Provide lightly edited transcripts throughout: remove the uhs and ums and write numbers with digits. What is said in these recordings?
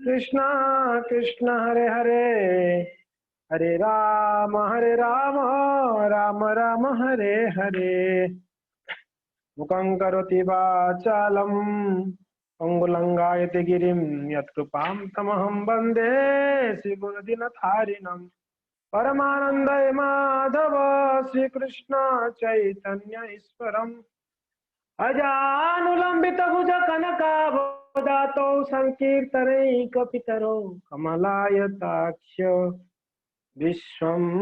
कृष्णा कृष्ण हरे हरे, हरे राम राम राम हरे हरे। मुखं करोति वाचालं पंगुलंगायते गिरिं यत्कृपां तमहं वन्दे श्रीगुरुदिनधारिणम्। परमानंदय माधव श्रीकृष्ण चैतन्य ईश्वरम् अजानुलंबित भुज कनकावदातो संकीर्तनैकपितरो कमलायताक्ष विश्वम्भरद्विजवर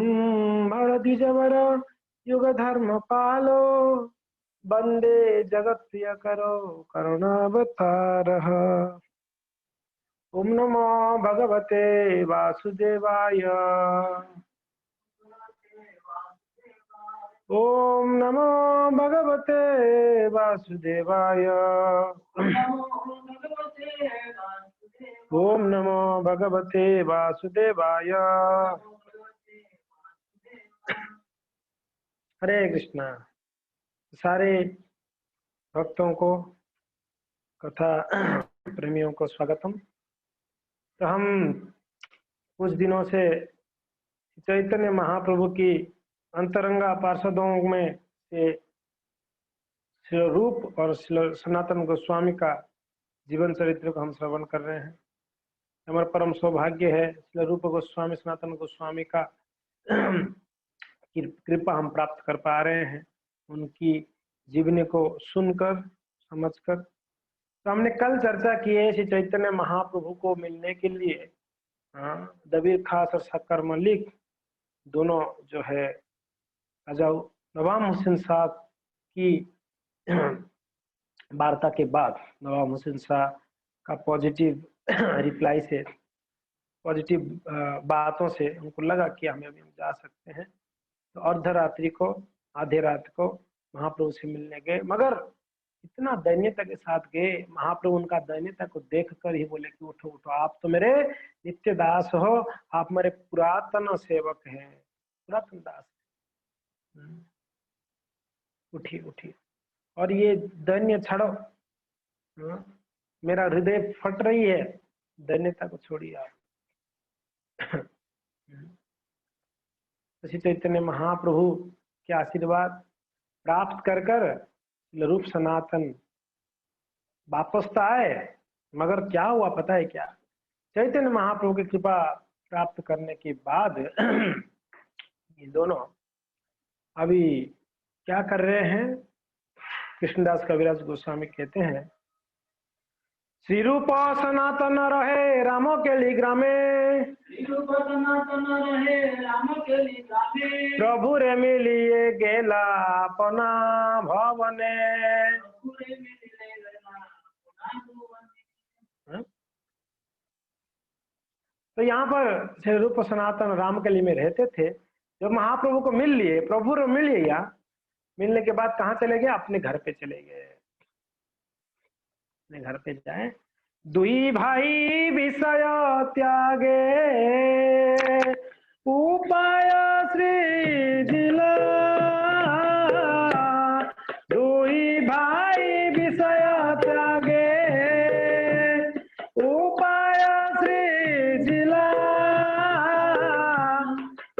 युगधर्मपालो वन्दे जगत्प्रियकरो करुणावतारः। ओम नमो भगवते वासुदेवाय। ओम नमो भगवते वासुदेवाय। ओम नमो भगवते वासुदेवाय। हरे कृष्णा। सारे भक्तों को, कथा प्रेमियों को स्वागतम। तो हम कुछ दिनों से चैतन्य महाप्रभु की अंतरंगा पार्षदों में से श्री रूप और श्री सनातन गोस्वामी का जीवन चरित्र को हम श्रवण कर रहे हैं। हमारा परम सौभाग्य है, श्री रूप गोस्वामी सनातन गोस्वामी का कृपा हम प्राप्त कर पा रहे हैं, उनकी जीवनी को सुनकर समझकर। तो हमने कल चर्चा की है श्री चैतन्य महाप्रभु को मिलने के लिए दबीर खास और शक्कर मलिक दोनों जो है अजाऊ नवाब हुसैन साहब की वार्ता के बाद नवाब हुसैन साहब का पॉजिटिव रिप्लाई से, पॉजिटिव बातों से उनको लगा कि हमें अभी हम जा सकते हैं। तो अर्धरात्रि को, आधे रात को महाप्रभु से मिलने गए, मगर इतना दैन्यता के साथ गए। महाप्रभु उनका दैन्यता को देखकर ही बोले कि उठो उठो, आप तो मेरे नित्य दास हो, आप मेरे पुरातन सेवक हैं, पुरातन दास। उठिए उठिए और ये दैन्य छड़ो, मेरा हृदय फट रही है, दैन्यता को छोड़िए आप। श्री चैतन्य महाप्रभु के आशीर्वाद प्राप्त कर कर रूप सनातन वापस तो आए, मगर क्या हुआ पता है क्या? चैतन्य महाप्रभु की कृपा प्राप्त करने के बाद ये दोनों अभी क्या कर रहे हैं? कृष्णदास कविराज गोस्वामी कहते हैं, श्री रूप सनातन रहे रामो के लिग्रामे, प्रभु रे मिलिए गेला अपना भवने। तो यहाँ पर श्री रूप सनातन रामकली में रहते थे। जब महाप्रभु को मिल लिए, प्रभु रे मिल लिया, मिलने के बाद कहाँ चले गए? अपने घर पे चले गए। अपने घर पे जाए, दुई भाई विषय त्यागे उपाय श्री जिला, दुई भाई विषय त्यागे उपाय श्री जिला,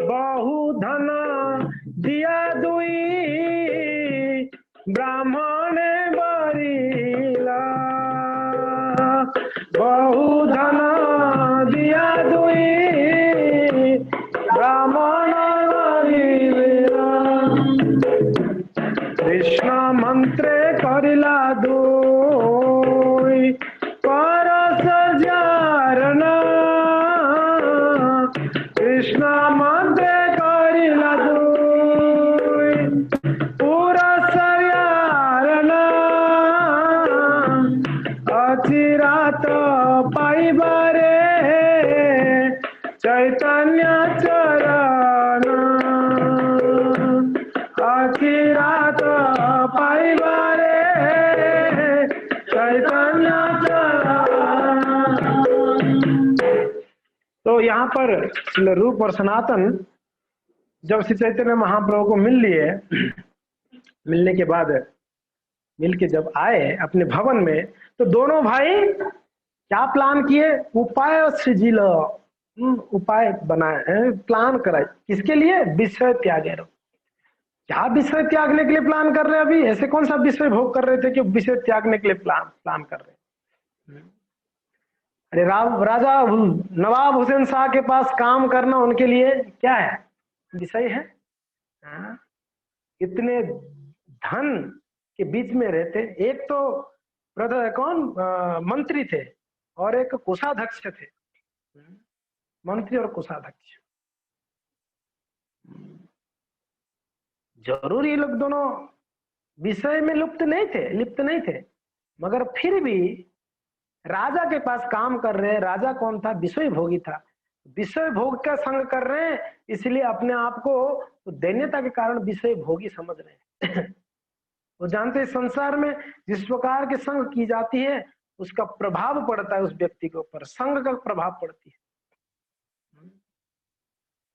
बहु धन दिया दुई ब्राह्मण बरीला, बहु धन दिया दुई ब्राह्मण बरीला, कृष्ण मंत्र करिला दुई परस जारना, कृष्ण मंत्र करिला दुई पुरस यारना, अचिरात पाइबारे चैतन्य चरण, अचिरात पाइबारे चैतन्य चरण। तो यहाँ पर रूप और सनातन जब श्री चैतन्य महाप्रभु को मिल लिए, मिलने के बाद मिल के जब आए अपने भवन में, तो दोनों भाई क्या प्लान किए? उपाय सृजिल, उपाय बनाए, प्लान कराए, किसके लिए? विषय त्यागे। क्या विषय त्यागने के लिए प्लान कर रहे हैं? अभी ऐसे कौन सा विषय भोग कर रहे थे कि विषय त्यागने के लिए प्लान कर रहे हैं? अरे राजा नवाब हुसैन शाह के पास काम करना उनके लिए क्या है? विषय है। हाँ? इतने धन के बीच में रहते, एक तो कौन मंत्री थे और एक कोषाध्यक्ष थे। मंत्री और कोषाध्यक्ष, जरूर ये लोग दोनों विषय में लिप्त नहीं थे, मगर फिर भी राजा के पास काम कर रहे हैं। राजा कौन था? विषय भोगी था। विषय भोग का संग कर रहे हैं, इसलिए अपने आप को दैन्यता के कारण विषय भोगी समझ रहे हैं। वो जानते हैं संसार में जिस प्रकार के संग की जाती है उसका प्रभाव पड़ता है उस व्यक्ति के ऊपर, संग का प्रभाव पड़ती है।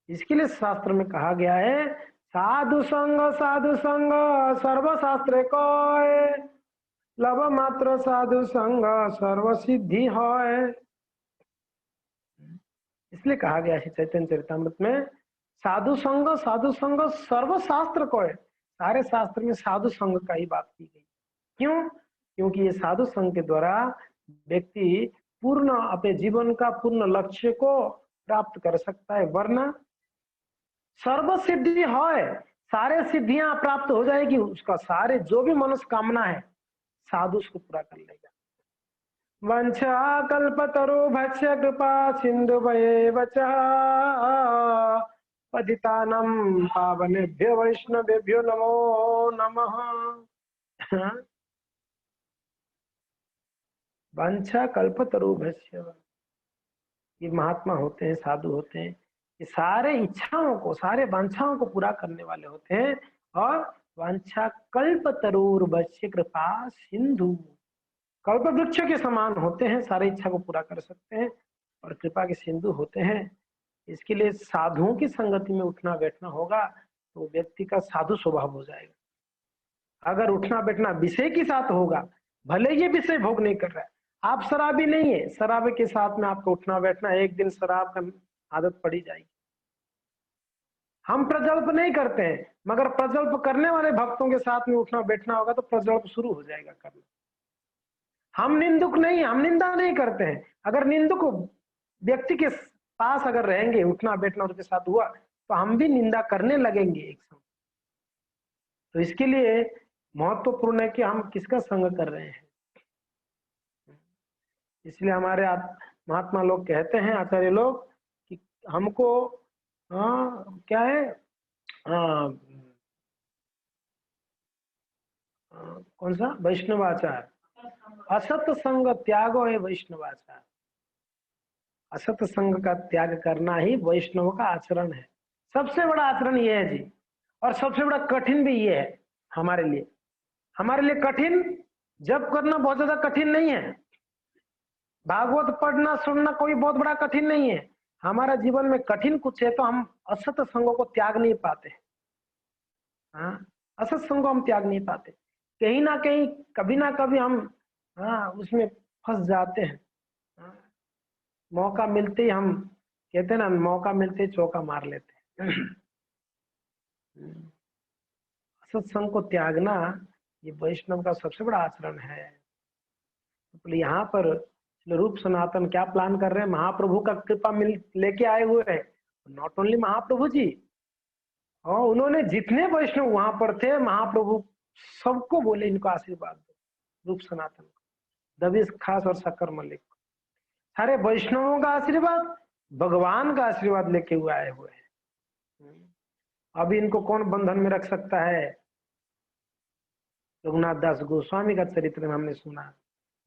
इसके लिए शास्त्र में कहा गया है, साधु संग सर्वशास्त्र को लव मात्र साधु संग सर्व सिद्धि है। इसलिए कहा गया है चैतन्य चरितामृत में, साधु संग सर्व शास्त्र को है। सारे शास्त्र में साधु संग का ही बात की गई। क्यों? क्योंकि ये साधु संग के द्वारा व्यक्ति पूर्ण अपने जीवन का पूर्ण लक्ष्य को प्राप्त कर सकता है, वरना सर्व सिद्धि है, सारे सिद्धियां प्राप्त हो जाएगी, उसका सारे जो भी मनोकामना है साधु उसको पूरा कर लेगा। वंशा कल्पतरो भक्ष्य कृपा सिंधु वचा पतितानम पावनेभ्यो वैष्णवेभ्यो नमो नमः। वंशा कल्पतरो भक्ष्य, ये महात्मा होते हैं, साधु होते हैं, ये सारे इच्छाओं को, सारे वांछाओं को पूरा करने वाले होते हैं। और वांछा कल्पतरुर भक्ष्य कृपा सिंधु, कल्प वृक्ष के समान होते हैं, सारे इच्छा को पूरा कर सकते हैं और कृपा के सिंधु होते हैं। इसके लिए साधुओं की संगति में उठना बैठना होगा तो व्यक्ति का साधु स्वभाव हो जाएगा। अगर उठना बैठना विषय के साथ होगा, भले ये विषय भोग नहीं कर रहा है, आप शराबी नहीं है, शराब के साथ में आपको उठना बैठना, एक दिन शराब का आदत पड़ी जाएगी। हम प्रजल्प नहीं करते हैं, मगर प्रजल्प करने वाले भक्तों के साथ में उठना बैठना होगा तो प्रजल्प शुरू हो जाएगा करना। हम निंदुक नहीं, हम निंदा नहीं करते हैं। अगर निंदुक व्यक्ति के पास अगर रहेंगे, उठना बैठना उसके साथ हुआ, तो हम भी निंदा करने लगेंगे एक समय। तो इसके लिए महत्वपूर्ण है कि हम किसका संग कर रहे हैं। इसलिए हमारे महात्मा लोग कहते हैं, आचार्य लोग, कि हमको क्या है, कौन सा? वैष्णवाचार। असत संग त्यागो है वैष्णवाचार। असत संग का त्याग करना ही वैष्णव का आचरण है। सबसे बड़ा आचरण ये है जी, और सबसे बड़ा कठिन भी ये है हमारे लिए। हमारे लिए कठिन जप करना बहुत ज्यादा कठिन नहीं है, भागवत पढ़ना सुनना कोई बहुत बड़ा कठिन नहीं है। हमारा जीवन में कठिन कुछ है तो हम असत संगों को त्याग नहीं पाते। हाँ, असत संगों हम त्याग नहीं पाते, कहीं ना कहीं कभी ना कभी हम उसमें फंस जाते हैं। मौका मिलते ही हम कहते हैं ना, मौका मिलते ही चौका मार लेते हैं। सत्संग को त्यागना ये वैष्णव का सबसे बड़ा आचरण है। तो यहाँ पर रूप सनातन क्या प्लान कर रहे हैं? महाप्रभु का कृपा मिल लेके आए हुए हैं। नॉट ओनली महाप्रभु जी, और उन्होंने जितने वैष्णव वहां पर थे, महाप्रभु सबको बोले इनको आशीर्वाद दो, रूप सनातन को, दबीस खास और शक्कर मलिक को, सारे वैष्णवों का आशीर्वाद, भगवान का आशीर्वाद लेके हुए आए हुए हैं। अभी इनको कौन बंधन में रख सकता है? रघुनाथ दास गोस्वामी का चरित्र में हमने सुना,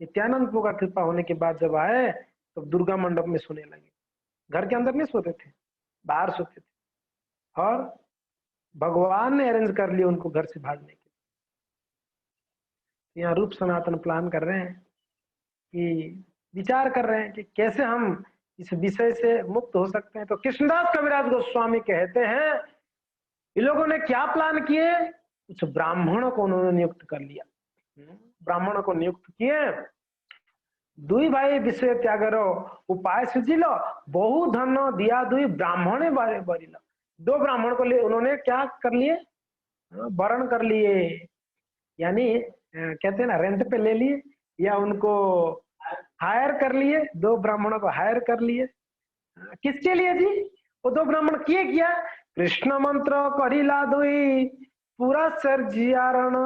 नित्यानंद प्रभु का कृपा होने के बाद जब आए तो दुर्गा मंडप में सोने लगे। घर के अंदर नहीं सोते थे, बाहर सोते थे, और भगवान ने अरेंज कर लिया उनको घर से भागने के। यहाँ रूप सनातन प्लान कर रहे हैं कि विचार कर रहे हैं कि कैसे हम इस विषय से मुक्त हो सकते हैं। तो कृष्णदास कविराज गोस्वामी कहते हैं, इन लोगों ने क्या प्लान किए? कुछ ब्राह्मणों को उन्होंने नियुक्त कर लिया, ब्राह्मणों को नियुक्त किए दुई भाई विषय त्यागर उपाय सुझिल, बहु धन दिया दुई ब्राह्मणे बरिल। दो ब्राह्मण को लिए उन्होंने क्या कर लिए, वरण कर लिए, यानी कहते हैं ना रेंट पे ले लिए या उनको हायर कर लिए, दो ब्राह्मणों को हायर कर लिए। किसके लिए जी? वो दो ब्राह्मण किए किया, कृष्ण मंत्र करिला दुई पूरा सर्जियारण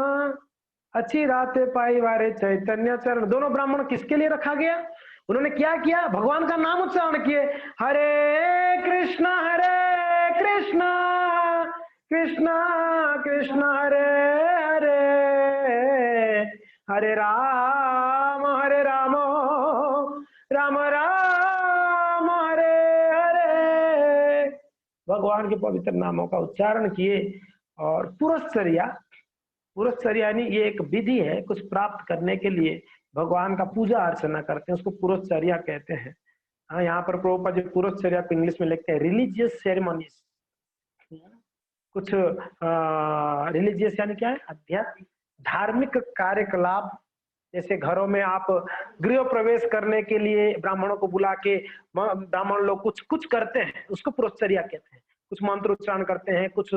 अच्छी रातें पाई वारे चैतन्य चरण। दोनों ब्राह्मण किसके लिए रखा गया? उन्होंने क्या किया? भगवान का नाम उच्चारण किए, हरे कृष्ण कृष्ण कृष्ण कृष्ण हरे हरे हरे राम राम राम हरे हरे। भगवान के पवित्र नामों का उच्चारण किए और पुरस्चर्या, पुरस्चर्या यानी ये एक विधि है कुछ प्राप्त करने के लिए भगवान का पूजा अर्चना करते हैं, उसको पुरस्चर्या कहते हैं। हाँ, यहाँ पर प्रभुपाद जी पुरस्चर्या को इंग्लिश में लिखते हैं रिलीजियस सेरेमनीज। कुछ रिलीजियस यानी क्या है? आध्यात्मिक धार्मिक कार्यकलाप। जैसे घरों में आप गृह प्रवेश करने के लिए ब्राह्मणों को बुला के ब्राह्मण लोग कुछ कुछ करते हैं, उसको पुरस्चर्या कहते हैं। कुछ मंत्र उच्चारण करते हैं, कुछ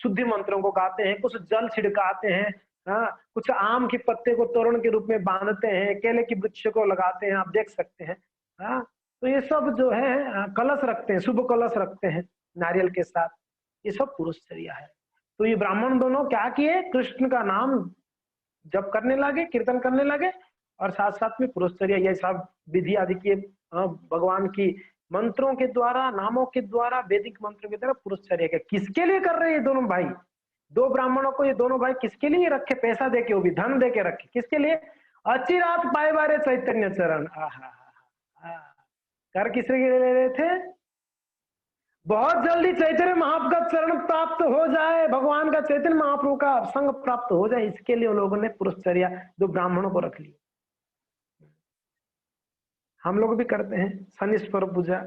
शुद्धि मंत्रों को गाते हैं, कुछ जल छिड़काते हैं, हाँ, कुछ आम के पत्ते को तोरण के रूप में बांधते हैं, केले की वृक्ष को लगाते हैं, आप देख सकते हैं। हाँ, तो ये सब जो है कलश रखते हैं, शुभ कलश रखते हैं नारियल के साथ, ये सब पुरस्चर्या है। तो ये ब्राह्मण दोनों क्या किए? कृष्ण का नाम जप करने लगे, कीर्तन करने लगे और साथ साथ में पुरस्चर्या ये सब विधि आदि किए। भगवान की मंत्रों के द्वारा, नामों के द्वारा, वैदिक मंत्रों के द्वारा पुरस्चर्या के। किसके लिए कर रहे हैं ये दोनों भाई? दो ब्राह्मणों को ये दोनों भाई किसके लिए रखे? पैसा देके, वो भी धन देके रखे। किसके लिए? अच्छी रात पाए बारे चैतन्य चरण। कर किसके लिए ले रहे थे? बहुत जल्दी चैतन्य महाप्रभु का चरण प्राप्त हो जाए, भगवान का चैतन्य महाप्रभु का संग प्राप्त हो जाए, इसके लिए उन लोगों ने पुरस्चर्या दो ब्राह्मणों को रख लिया। हम लोग भी करते हैं शनिश्वर पूजा,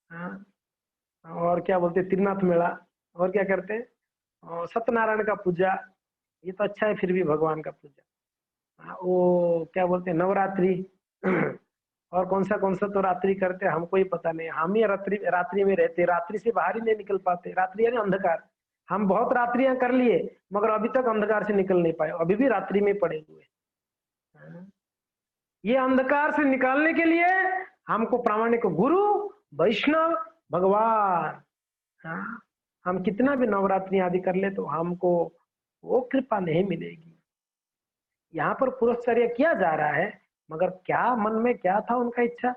हाँ, और क्या बोलते हैं त्रिनाथ मेला, और क्या करते हैं, और सत्यनारायण का पूजा, ये तो अच्छा है फिर भी भगवान का पूजा। हाँ, वो क्या बोलते हैं नवरात्रि और कौन सा तो रात्रि करते हैं, हमको ही पता नहीं। हम ही रात्रि रात्रि में रहते, रात्रि से बाहर ही नहीं निकल पाते। रात्रि यानी अंधकार। हम बहुत रात्रियां कर लिए मगर अभी तक अंधकार से निकल नहीं पाए, अभी भी रात्रि में पड़े हुए। ये अंधकार से निकालने के लिए हमको प्रामाणिक गुरु वैष्णव भगवान, हाँ, हम कितना भी नवरात्रि आदि कर ले तो हमको वो कृपा नहीं मिलेगी। यहाँ पर पुरस्चर्या किया जा रहा है मगर क्या मन में क्या था उनका इच्छा,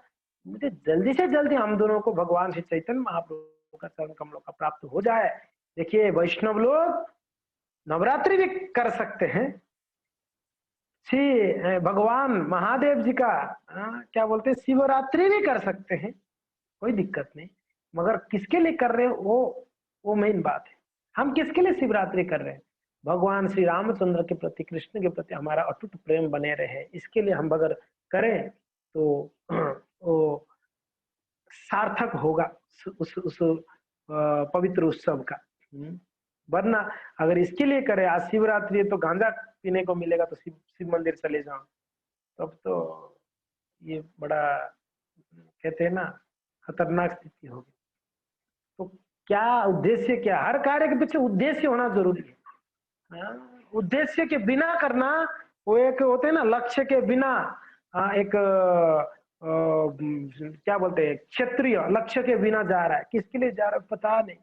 मुझे जल्दी से जल्दी हम दोनों को भगवान श्री चैतन्य महाप्रभु का चरण कमलों का प्राप्त हो जाए। देखिए वैष्णव लोग नवरात्रि भी कर सकते हैं, श्री भगवान महादेव जी का क्या बोलते हैं शिवरात्रि भी कर सकते हैं, कोई दिक्कत नहीं। मगर किसके लिए कर रहे हैं वो मेन बात है। हम किसके लिए शिवरात्रि कर रहे हैं? भगवान श्री रामचंद्र के प्रति, कृष्ण के प्रति हमारा अटूट प्रेम बने रहे, इसके लिए हम अगर करें तो वो सार्थक होगा उस पवित्र उत्सव का। वरना अगर इसके लिए करें, आज शिवरात्रि है तो गांजा पीने को मिलेगा तो शिव मंदिर चले जाओ, तब तो ये बड़ा कहते हैं ना खतरनाक स्थिति होगी। तो क्या उद्देश्य, क्या हर कार्य के पीछे उद्देश्य होना जरूरी है। उद्देश्य के बिना करना, वो एक होते हैं ना लक्ष्य के बिना, एक क्या बोलते हैं क्षत्रिय लक्ष्य के बिना जा रहा है, किसके लिए जा रहा है पता नहीं।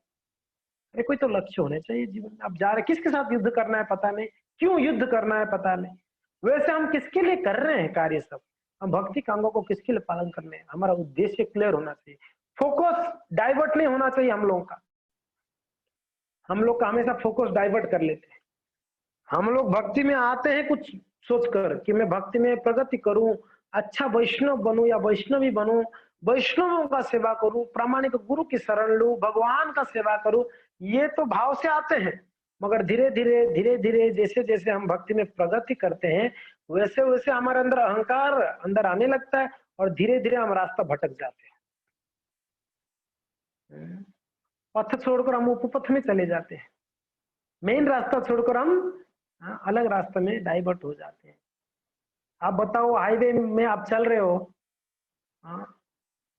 अरे कोई तो लक्ष्य होने चाहिए जीवन में। आप जा रहे किसके साथ युद्ध करना है पता नहीं, क्यों युद्ध करना है पता नहीं। वैसे हम किसके लिए कर रहे हैं कार्य सब, हम भक्ति कांगों को किसके लिए पालन करने हैं, हमारा उद्देश्य क्लियर होना चाहिए, फोकस डाइवर्ट नहीं होना चाहिए हम लोगों का। हम लोग का हमेशा फोकस डाइवर्ट कर लेते हैं। हम लोग भक्ति में आते हैं कुछ सोचकर कि मैं भक्ति में प्रगति करूं, अच्छा वैष्णव बनूं या वैष्णवी बनूं, वैष्णवों का सेवा करूं, प्रामाणिक गुरु की शरण लूं, भगवान का सेवा करूं, ये तो भाव से आते हैं। मगर धीरे धीरे जैसे जैसे हम भक्ति में प्रगति करते हैं वैसे वैसे हमारे अंदर अहंकार अंदर आने लगता है और धीरे धीरे हम रास्ता भटक जाते हैं। पथ छोड़कर हम उपपथ में चले जाते हैं, मेन रास्ता छोड़कर हम अलग रास्ते में डाइवर्ट हो जाते हैं। आप बताओ, हाईवे में आप चल रहे हो, हाँ,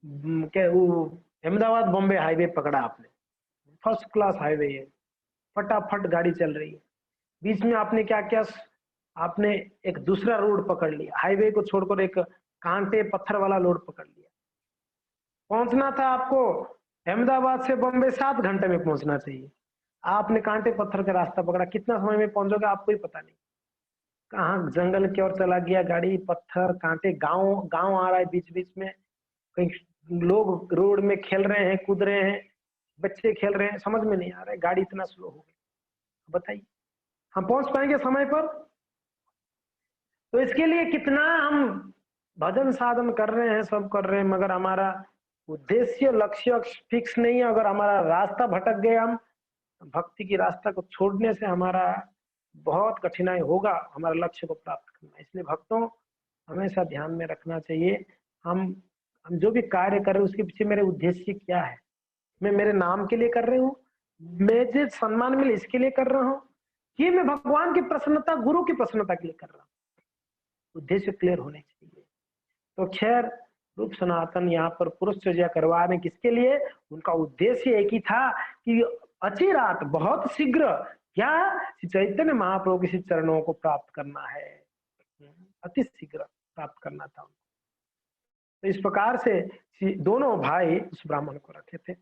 क्या वो अहमदाबाद बॉम्बे हाईवे पकड़ा आपने, फर्स्ट क्लास हाईवे है, फटाफट गाड़ी चल रही है, बीच में आपने क्या किया, आपने एक दूसरा रोड पकड़ लिया, हाईवे को छोड़कर एक कांटे पत्थर वाला रोड पकड़ लिया। पहुंचना था आपको अहमदाबाद से बॉम्बे 7 घंटे में पहुंचना चाहिए, आपने कांटे पत्थर का रास्ता पकड़ा, कितना समय में पहुंचोगे आपको ही पता नहीं, कहाँ जंगल की ओर चला गया गाड़ी, पत्थर कांटे, गांव गांव आ रहा है बीच बीच में, कहीं लोग रोड में खेल रहे हैं, कूद रहे हैं, बच्चे खेल रहे हैं, समझ में नहीं आ रहा है, गाड़ी इतना स्लो हो गई, बताइए हम पहुंच पाएंगे समय पर? तो इसके लिए कितना हम भजन साधन कर रहे हैं, सब कर रहे हैं, मगर हमारा उद्देश्य लक्ष्य फिक्स नहीं है, अगर हमारा रास्ता भटक गए हम, भक्ति की रास्ता को छोड़ने से हमारा बहुत कठिनाई होगा हमारे लक्ष्य को प्राप्त करना। इसलिए भक्तों हमेशा ध्यान में रखना चाहिए, हम हम जो भी कार्य कर रहे हैं उसके पीछे मेरे उद्देश्य क्या है, मैं मेरे नाम के लिए कर रही हूँ, मैं जो सम्मान मिले इसके लिए कर रहा हूँ, कि मैं भगवान की प्रसन्नता, गुरु की प्रसन्नता के लिए कर रहा हूँ, उद्देश्य क्लियर होने चाहिए। तो खैर रूप सनातन यहाँ पर पुरुष चर्चा करवा रहे किसके लिए, उनका उद्देश्य एक ही था कि अचिरात बहुत शीघ्र क्या श्री चैतन्य महाप्रभु के चरणों को प्राप्त करना है, अति शीघ्र प्राप्त करना था उनको। तो इस प्रकार से दोनों भाई उस ब्राह्मण को रखे थे।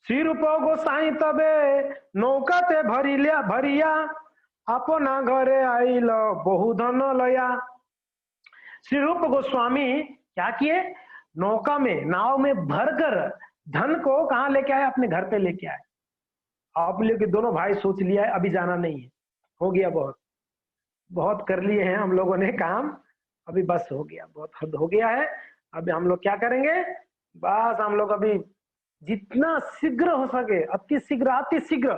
श्री रूप गोसाई तबे नौका ते भरिया अपना घरे आइल बहु धन लया। श्री रूप गोस्वामी क्या किए, नौका में, नाव में भरकर धन को कहाँ लेके आए, अपने घर पे लेके आए। आप लोग दोनों भाई सोच लिया है अभी जाना नहीं है, हो गया, बहुत बहुत कर लिए हैं हम लोगों ने काम, अभी बस हो गया, बहुत हद हो गया है, अभी हम लोग क्या करेंगे, बस हम लोग अभी जितना शीघ्र हो सके, अति शीघ्र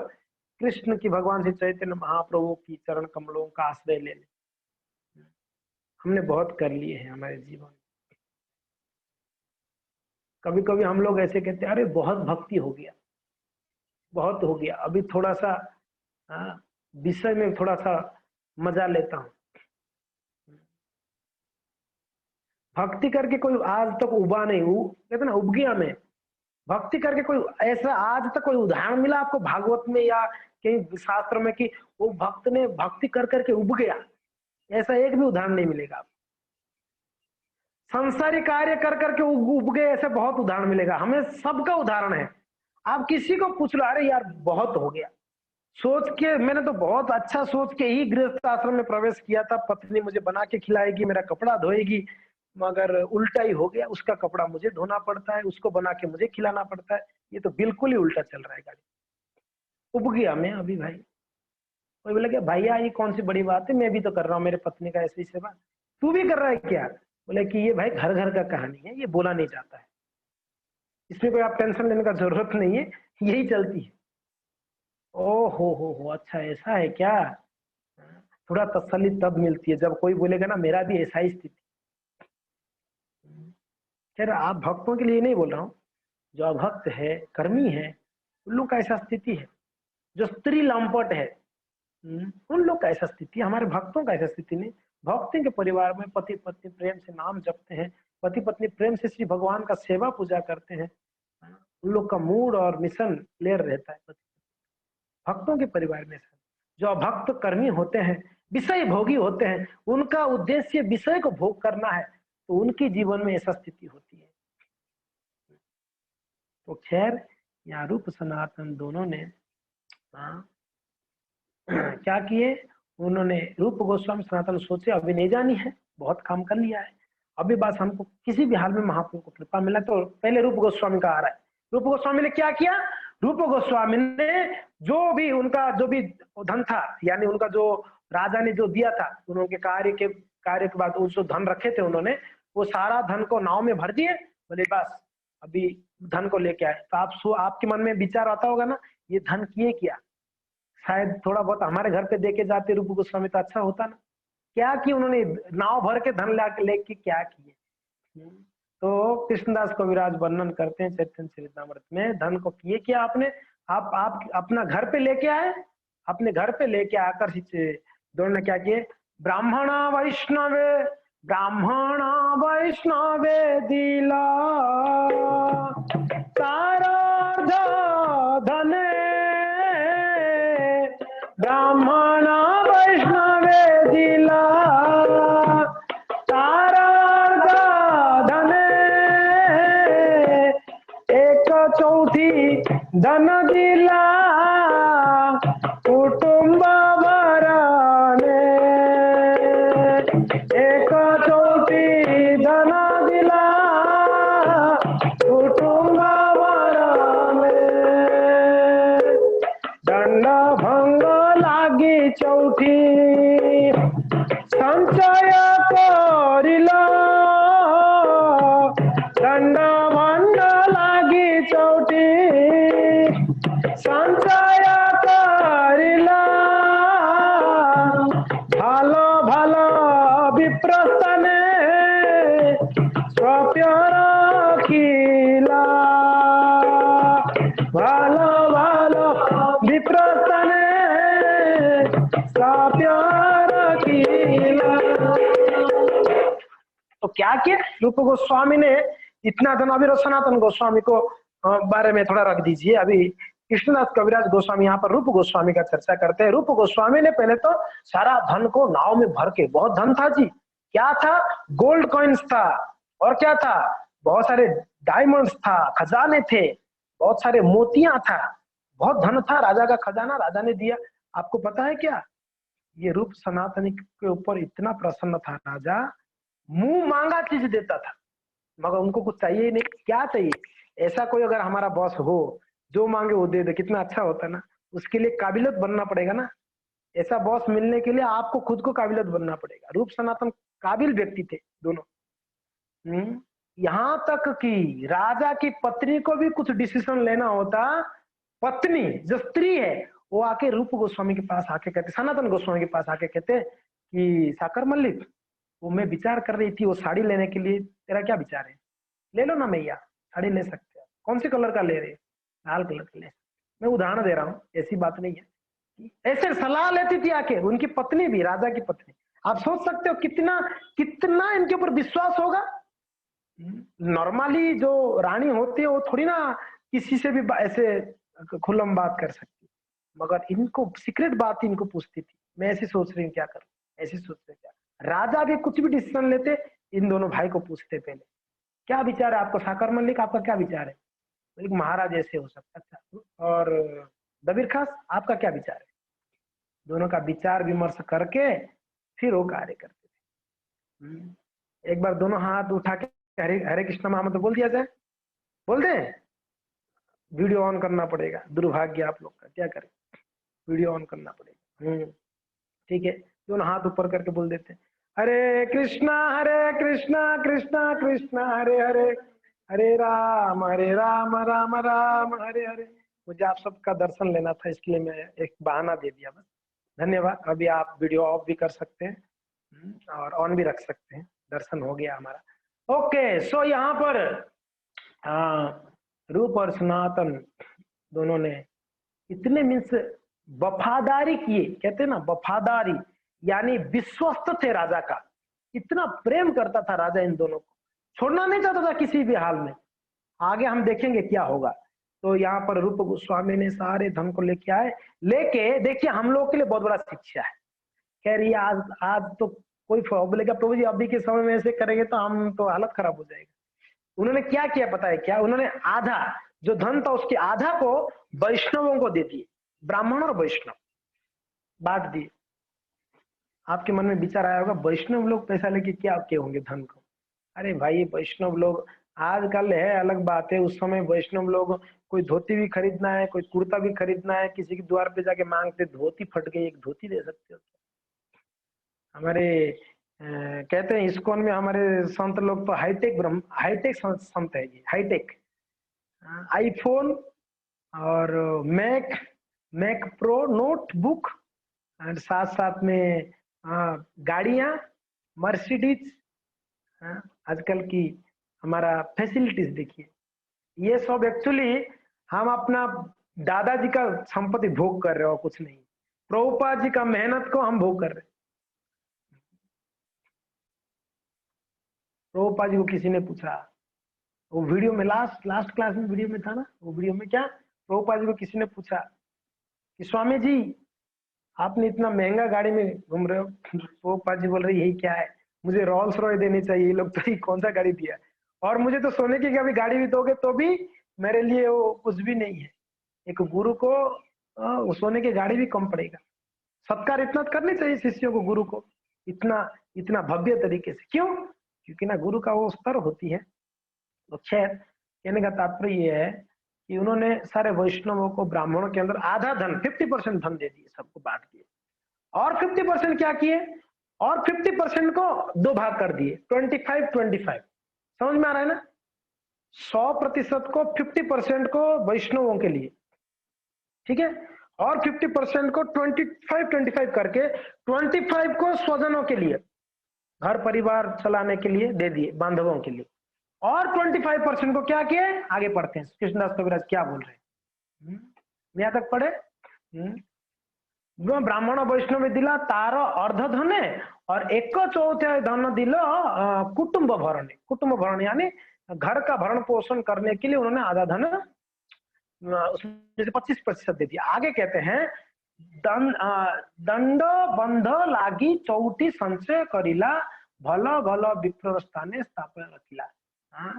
कृष्ण की, भगवान श्री चैतन्य महाप्रभु की चरण कमलों का आश्रय ले ले। हमने बहुत कर लिए हैं हमारे जीवन। कभी कभी हम लोग ऐसे कहते हैं, अरे बहुत भक्ति हो गया, बहुत हो गया, अभी थोड़ा सा विषय में थोड़ा सा मजा लेता हूँ। भक्ति करके कोई आज तक उबा नहीं, कहते ना उब गया मैं, भक्ति करके कोई ऐसा आज तक कोई उदाहरण मिला आपको भागवत में या कहीं शास्त्र में कि वो भक्त ने भक्ति कर करके उब गया? ऐसा एक भी उदाहरण नहीं मिलेगा आपको। संसारी कार्य कर करके उब गए ऐसे बहुत उदाहरण मिलेगा, हमें सबका उदाहरण है। आप किसी को पूछ लो, अरे यार बहुत हो गया, सोच के मैंने तो बहुत अच्छा सोच के ही गृहस्थ आश्रम में प्रवेश किया था, पत्नी मुझे बना के खिलाएगी, मेरा कपड़ा धोएगी, मगर उल्टा ही हो गया, उसका कपड़ा मुझे धोना पड़ता है, उसको बना के मुझे खिलाना पड़ता है, ये तो बिल्कुल ही उल्टा चल रहा है गाड़ी। उब गया मैं अभी भाई। कोई बोला क्या भैया ये कौन सी बड़ी बात है, मैं भी तो कर रहा हूँ मेरे पत्नी का ऐसी सेवा, तू भी कर रहा है क्या? बोले कि ये भाई घर घर का कहानी है, ये बोला नहीं जाता है, इसमें कोई आप टेंशन लेने का जरूरत नहीं है, यही चलती है। ओ हो, अच्छा ऐसा है क्या? थोड़ा तसल्ली तब मिलती है जब कोई बोलेगा ना मेरा भी ऐसा ही स्थिति। खैर आप भक्तों के लिए नहीं बोल रहा हूँ, जो अभक्त है, कर्मी है, उन लोग का ऐसा स्थिति है, जो स्त्री लंपट है उन लोग का ऐसा स्थिति, हमारे भक्तों का ऐसा स्थिति नहीं। भक्ति के परिवार में पति पत्नी प्रेम से नाम जपते हैं, पति पत्नी प्रेम से श्री भगवान का सेवा पूजा करते हैं, उन लोग का मूड और मिशन क्लियर रहता है। भक्तों के परिवार में जो अभक्त कर्मी होते हैं, विषय भोगी होते हैं, उनका उद्देश्य विषय को भोग करना है, तो उनके जीवन में ऐसा स्थिति होती है। तो खैर यहाँ रूप सनातन दोनों ने क्या किए, उन्होंने रूप गोस्वामी सनातन सोचे अभी नहीं जानी है, बहुत काम कर लिया है, अभी बस हमको किसी भी हाल में महाप्रभु को कृपा मिला। तो पहले रूप गोस्वामी का आ रहा है, रूप गोस्वामी ने क्या किया, रूप गोस्वामी ने जो भी धन था, यानी उनका जो राजा ने जो दिया था, उनके कार्य के बाद जो धन रखे थे उन्होंने, वो सारा धन को नाव में भर दिए, बोले बस अभी धन को लेके आए। तो आपके मन में विचार आता होगा ना, ये धन किए क्या, शायद थोड़ा बहुत हमारे घर पे देके जाते रूप गोस्वामी तो अच्छा होता ना, क्या कि उन्होंने नाव भर के धन लेके क्या किए। तो कृष्णदास कविराज वर्णन करते हैं चैतन्य चरितमृत में, धन को किए क्या आपने, आप अपना घर पे लेके आए, अपने घर पे लेके आकर दोनों ने क्या किए, ब्राह्मणा वैष्णवे ब्राह्मण वैष्णवे दिला तारार्ध धने, ब्राह्मण वैष्णवे दिला तारार्ध धने, एक चौथी धन दिला कुटुंब भरणे, एक चौथी धन दिला कुटुंब भरणे, दंड भंग लागी चौथी संचय करिला, दंड भंग लागी चौथी संचय करिला, भालो भालो विप्रस्थने स्वप्य रखिला, भालो भालो विप्रस्थने स्वप्य रखिला। तो क्या किया रूप गोस्वामी ने इतना धन? अभी सनातन गोस्वामी को बारे में थोड़ा रख दीजिए, अभी कृष्णदास कविराज गोस्वामी यहाँ पर रूप गोस्वामी का चर्चा करते हैं। रूप गोस्वामी ने पहले तो सारा धन को नाव में भर के, बहुत धन था जी, क्या था? गोल्ड कॉइन्स था, और क्या था? बहुत सारे डायमंड्स था, खजाने थे, बहुत सारे मोतियां था, बहुत धन था, राजा का खजाना राजा ने दिया। आपको पता है क्या? ये रूप सनातनी के ऊपर इतना प्रसन्न था राजा, मुंह मांगा चीज देता था, मगर उनको कुछ चाहिए ही नहीं। क्या चाहिए? ऐसा कोई अगर हमारा बॉस हो जो मांगे वो दे दे, कितना अच्छा होता ना। उसके लिए काबिलियत बनना पड़ेगा ना, ऐसा बॉस मिलने के लिए आपको खुद को काबिलियत बनना पड़ेगा। रूप सनातन काबिल व्यक्ति थे दोनों। यहाँ तक कि राजा की पत्नी को भी कुछ डिसीजन लेना होता, पत्नी जो स्त्री है वो आके रूप गोस्वामी के पास आके कहते, सनातन गोस्वामी के पास आके कहते कि साकर मल्लिक, वो मैं विचार कर रही थी वो साड़ी लेने के लिए, तेरा क्या विचार है? ले लो ना मैया, साड़ी ले सकते हो। कौन से कलर का ले रहे? लाल कलर का ले। मैं उदाहरण दे रहा हूँ, ऐसी बात नहीं है। ऐसे सलाह लेती थी आके उनकी पत्नी भी, राजा की पत्नी। आप सोच सकते हो कितना कितना इनके ऊपर विश्वास होगा। नॉर्मली जो रानी होती है वो थोड़ी ना किसी से भी ऐसे खुल्लम बात कर सकती, मगर इनको सीक्रेट बात इनको पूछती थी, मैं ऐसी सोच रही हूँ क्या करूं, ऐसी सोच रही क्या। राजा भी कुछ भी डिसीजन लेते इन दोनों भाई को पूछते पहले, क्या विचार है आपको साकर मल्लिक, आपका क्या विचार है? महाराज ऐसे हो सकता। अच्छा, और दबीर खास आपका क्या विचार है? दोनों का विचार विमर्श करके फिर वो कार्य करते थे। एक बार दोनों हाथ उठा के हरे हरे कृष्ण महामंत्र बोल दिया जाए, बोल दे। वीडियो ऑन करना पड़ेगा, दुर्भाग्य आप लोग का, क्या करें, वीडियो ऑन करना पड़ेगा। ठीक है, दोनों हाथ ऊपर करके बोल देते, हरे कृष्णा कृष्णा कृष्णा हरे हरे, हरे राम राम राम हरे हरे। मुझे आप सबका दर्शन लेना था, इसलिए मैं एक बहाना दे दिया बस। धन्यवाद। अभी आप वीडियो ऑफ भी कर सकते हैं और ऑन भी रख सकते हैं, दर्शन हो गया हमारा। ओके, सो यहाँ पर रूप और सनातन दोनों ने इतने मीन्स वफादारी किए, कहते ना वफादारी, यानी विश्वस्त थे राजा का, इतना प्रेम करता था राजा इन दोनों को, छोड़ना नहीं चाहता था किसी भी हाल में। आगे हम देखेंगे क्या होगा। तो यहाँ पर रूप गोस्वामी ने सारे धन को लेके आए, लेके देखिए हम लोग के लिए बहुत बड़ा शिक्षा है। कह रही आज आज तो कोई बोलेगा प्रभु जी अभी के समय में ऐसे करेंगे तो हम तो हालत खराब हो जाएगी। उन्होंने क्या किया पता है क्या? उन्होंने आधा जो धन था उसके आधा को वैष्णवों को दे दिए, ब्राह्मण और वैष्णव बांट दिए। आपके मन में विचार आया होगा वैष्णव लोग पैसा लेके क्या किए होंगे धन को? अरे भाई वैष्णव लोग आजकल है अलग बात है, उस समय वैष्णव लोग कोई धोती भी खरीदना है, कोई कुर्ता भी खरीदना है, किसी के द्वार पे जाके मांगते धोती फट गई, एक धोती दे सकते हो। हमारे कहते हैं इस्कॉन में हमारे संत लोग तो हाईटेक हाईटेक संत है जी, हाईटेक। आईफोन और मैक प्रो नोटबुक, और साथ साथ में गाड़ियां मर्सिडीज, आजकल की हमारा फैसिलिटीज देखिए। ये सब एक्चुअली हम अपना दादाजी का संपत्ति भोग कर रहे हो, कुछ नहीं। प्रभुपाद जी का मेहनत को हम भोग कर रहे हैं। प्रभुपाद जी को किसी ने पूछा, वो वीडियो में लास्ट क्लास में वीडियो में था ना, वो वीडियो में क्या प्रभुपाद जी को किसी ने पूछा कि स्वामी जी आपने इतना महंगा गाड़ी में घूम रहे हो। प्रभुपाद जी बोल रहे यही क्या है, मुझे रोल्स रॉय देनी चाहिए, ये लोग तो ये कौन सा गाड़ी दिया, और मुझे तो सोने की कभी गाड़ी भी दोगे तो भी मेरे लिए वो कुछ भी नहीं है। एक गुरु को सोने की गाड़ी भी कम पड़ेगा। सत्कार इतना करनी चाहिए शिष्यों को, गुरु को इतना इतना भव्य तरीके से। क्यों? क्योंकि ना गुरु का वो स्तर होती है। तो खैर कहने का तात्पर्य ये है कि उन्होंने सारे वैष्णवों को, ब्राह्मणों के अंदर आधा धन 50% धन दे दिए, सबको बांट दिए। और 50% क्या किए, और 50% को दो भाग कर दिए, 25-25। समझ में आ रहा है ना? 100% को, 50% को वैष्णवों के लिए, ठीक है, और 50% को 25-25 करके 25 को स्वजनों के लिए, घर परिवार चलाने के लिए दे दिए, बांधवों के लिए। और 25% को क्या किए, आगे पढ़ते हैं कृष्णदास कविराज क्या बोल रहे हैं। यहां तक पढ़े। ब्राह्मण वैष्णव दिला तार अर्ध धने और 1/4 धन दिल कुटुंब भरणे। कुटुंब भरण यानी घर का भरण पोषण करने के लिए उन्होंने आधा धन उसमें से 25% दे दिया। आगे कहते हैं दंड बंध लागी चौटी संचय करिला भल भल विप्र स्थाने स्थापना रखिला।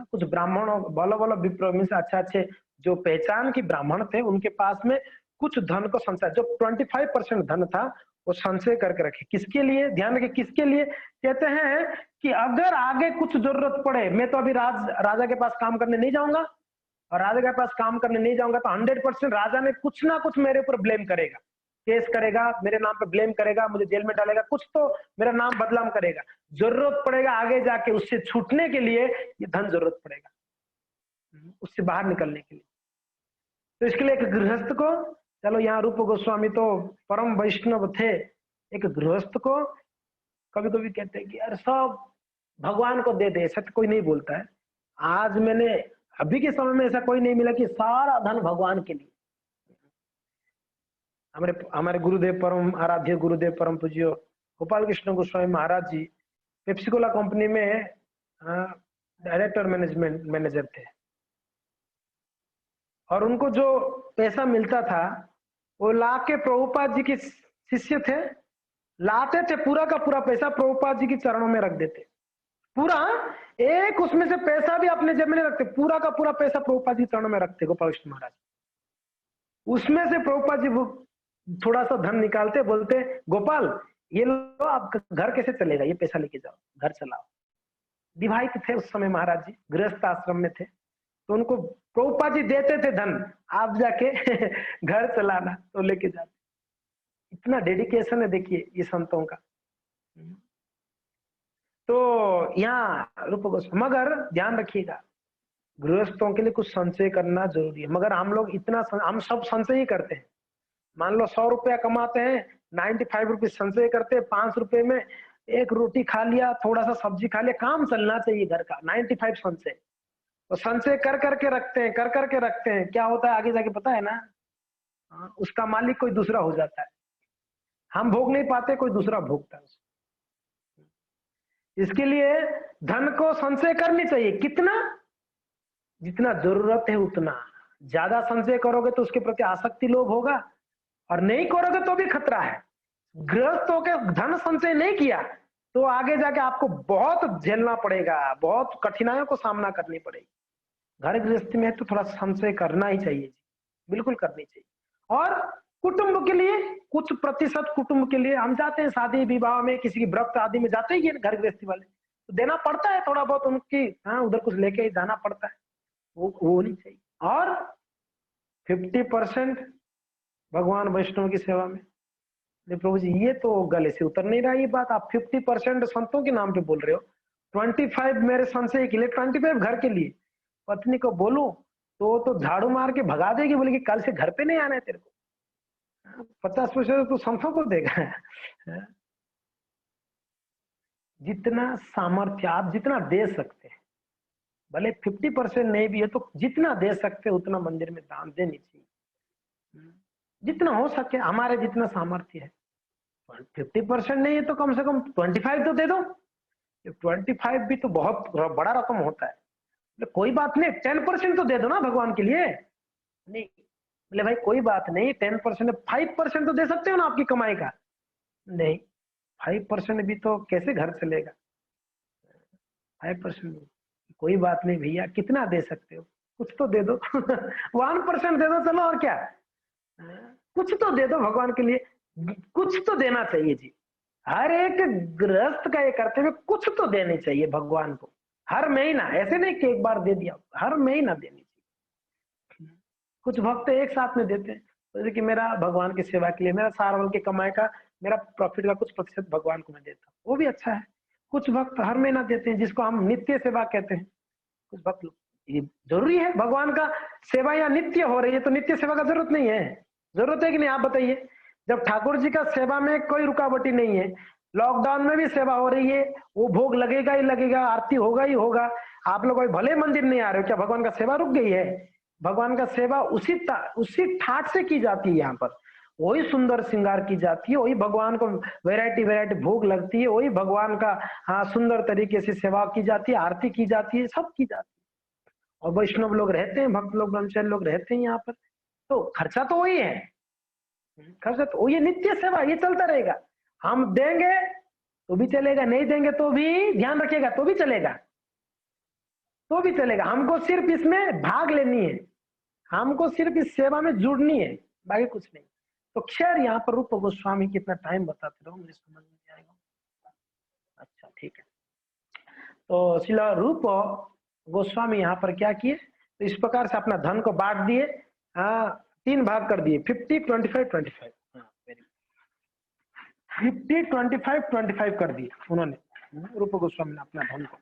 कुछ ब्राह्मण भल भल विप्र मीन्स अच्छे अच्छे जो पहचान की ब्राह्मण थे, उनके पास में कुछ धन को संचय, जो 25% धन था वो संचय करके रखे। किसके लिए? ध्यान रखे, किसके लिए? कहते हैं कि अगर आगे कुछ जरूरत पड़े, मैं तो अभी राजा के पास काम करने नहीं जाऊंगा, और राजा के पास काम करने नहीं जाऊंगा तो 100% राजा ने कुछ ना कुछ मेरे ऊपर ब्लेम करेगा, केस करेगा, मेरे नाम पे ब्लेम करेगा, मुझे जेल में डालेगा, कुछ तो मेरा नाम बदनाम करेगा। जरूरत पड़ेगा आगे जाके उससे छूटने के लिए, ये धन जरूरत पड़ेगा उससे बाहर निकलने के लिए। तो इसके लिए एक गृहस्थ को, चलो यहाँ रूप गोस्वामी तो परम वैष्णव थे, एक गृहस्थ को कभी कभी कहते हैं कि यार सब भगवान को दे दे, सत्य कोई नहीं बोलता है। आज मैंने अभी के समय में ऐसा कोई नहीं मिला कि सारा धन भगवान के लिए। हमारे गुरुदेव, परम आराध्य गुरुदेव परम पूज्य गोपाल कृष्ण गोस्वामी महाराज जी पेप्सिकोला कंपनी में डायरेक्टर मैनेजर थे, और उनको जो पैसा मिलता था वो लाके प्रभुपाद जी के शिष्य थे, लाते थे पूरा का पूरा पैसा प्रभुपाद जी के चरणों में रख देते, पूरा एक उसमें से पैसा भी अपने जेब में नहीं रखते, पूरा का पूरा पैसा प्रभुपाद जी चरणों में रखते गोपाल कृष्ण महाराज। उसमें से प्रभुपाद जी वो थोड़ा सा धन निकालते, बोलते गोपाल ये लो, आप घर कैसे चलेगा, ये पैसा लेके जाओ, घर चलाओ। विवाहित थे उस समय महाराज जी, गृहस्थ आश्रम में थे, तो उनको प्रभुपाद जी देते थे धन, आप जाके घर चलाना, तो लेके जाते। इतना डेडिकेशन है देखिए ये संतों का। तो यहाँ रूप गोस्वामी, मगर ध्यान रखिएगा गृहस्थों के लिए कुछ संचय करना जरूरी है। मगर हम लोग इतना हम सब संचय ही करते हैं। मान लो 100 रुपया कमाते हैं, 95 रुपये संचय करते हैं, 5 रुपए में एक रोटी खा लिया, थोड़ा सा सब्जी खा लिया, काम चलना चाहिए घर का, 95 संचय। तो संचय कर करके रखते हैं, कर करके रखते हैं, क्या होता है आगे जाके पता है ना, उसका मालिक कोई दूसरा हो जाता है। हम भोग नहीं पाते, कोई दूसरा भोगता है। इसके लिए धन को संचय करनी चाहिए, कितना? जितना जरूरत है उतना। ज्यादा संचय करोगे तो उसके प्रति आसक्ति, लोभ होगा, और नहीं करोगे तो भी खतरा है। गृहस्थ होकर धन संचय नहीं किया तो आगे जाके आपको बहुत झेलना पड़ेगा, बहुत कठिनाइयों को सामना करनी पड़ेगी। घर गृहस्थी में तो थोड़ा संचय करना ही चाहिए, बिल्कुल करनी चाहिए। और कुटुंब के लिए कुछ प्रतिशत, कुटुंब के लिए हम जाते हैं शादी विवाह में, किसी की व्रत आदि में जाते ही घर गृहस्थी वाले, तो देना पड़ता है थोड़ा बहुत उनकी, उधर कुछ लेके ही जाना पड़ता है, वो नहीं चाहिए। और 50% भगवान वैष्णव की सेवा में। प्रभु जी ये तो गले से उतर नहीं रहा ये बात, आप 50% संतों के नाम पे बोल रहे हो, 25 मेरे संशय के लिए, 25 घर के लिए। पत्नी को बोलूं तो झाड़ू मार के भगा देगी, बोले कि कल से घर पे नहीं आना है तेरे को। 50% तो संतों को देगा। जितना सामर्थ्य आप जितना दे सकते हैं, भले 50% नहीं भी है तो जितना दे सकते उतना मंदिर में दान देनी चाहिए, जितना हो सके, हमारे जितना सामर्थ्य है। 50% नहीं है तो कम से कम 25 तो दे दो। 25 भी तो बहुत बड़ा रकम होता है। बोले कोई बात नहीं, 10% तो दे दो ना भगवान के लिए। नहीं, बोले भाई कोई बात नहीं, 10%, 5% तो दे सकते हो ना आपकी कमाई का। नहीं, 5% भी तो कैसे घर चलेगा। 5% कोई बात नहीं भैया, कितना दे सकते हो, कुछ तो दे दो। 1% दे दो, चलो और क्या, कुछ तो दे दो भगवान के लिए, कुछ तो देना चाहिए जी। हर एक गृहस्थ का ये कर्तव्य, कुछ तो देनी चाहिए भगवान को। हर महीना, ऐसे नहीं कि एक बार दे दिया, हर महीना देनी चाहिए। कुछ भक्त एक साथ में देते हैं, जैसे कि मेरा भगवान की सेवा के लिए, मेरा सारवल के कमाई का, मेरा प्रॉफिट का कुछ प्रतिशत भगवान को मैं देता हूँ, वो भी अच्छा है। कुछ भक्त हर महीना देते हैं, जिसको हम नित्य सेवा कहते हैं। कुछ भक्त, ये जरूरी है भगवान का सेवा या नित्य हो रही है तो नित्य सेवा का जरूरत नहीं है। जरूरत है कि नहीं, आप बताइए। जब ठाकुर जी का सेवा में कोई रुकावटी नहीं है, लॉकडाउन में भी सेवा हो रही है, वो भोग लगेगा ही लगेगा, आरती होगा ही होगा। आप लोग भले मंदिर नहीं आ रहे हो, क्या भगवान का सेवा रुक गई है? भगवान का सेवा उसी ठाट से की जाती है। यहाँ पर वही सुंदर श्रृंगार की जाती है, वही भगवान को वैरायटी वैरायटी भोग लगती है, वही भगवान का हाँ सुंदर तरीके से सेवा की जाती है, आरती की जाती है, सब की जाती है। और वैष्णव लोग रहते हैं, भक्त लोग, ब्रह्मचारी लोग रहते हैं यहाँ पर, तो खर्चा तो वही है। खर्चा तो ये नित्य सेवा, ये चलता रहेगा। हम देंगे तो भी चलेगा, नहीं देंगे तो भी, ध्यान रखिएगा, तो भी चलेगा, तो भी चलेगा। हमको सिर्फ इसमें भाग लेनी है, हमको सिर्फ इस सेवा में जुड़नी है, बाकी कुछ नहीं। तो खैर यहाँ पर रूप गोस्वामी कितना टाइम बताते रहो, मुझे समझ नहीं आएगा। अच्छा ठीक है, तो शिला रूप गोस्वामी यहाँ पर क्या किए, तो इस प्रकार से अपना धन को बांट दिए। हाँ, 3 भाग कर दिए, 50, 25, 25। हाँ, 50, 25, 25 कर दिए उन्होंने, रूप गोस्वामी ने अपना धन को।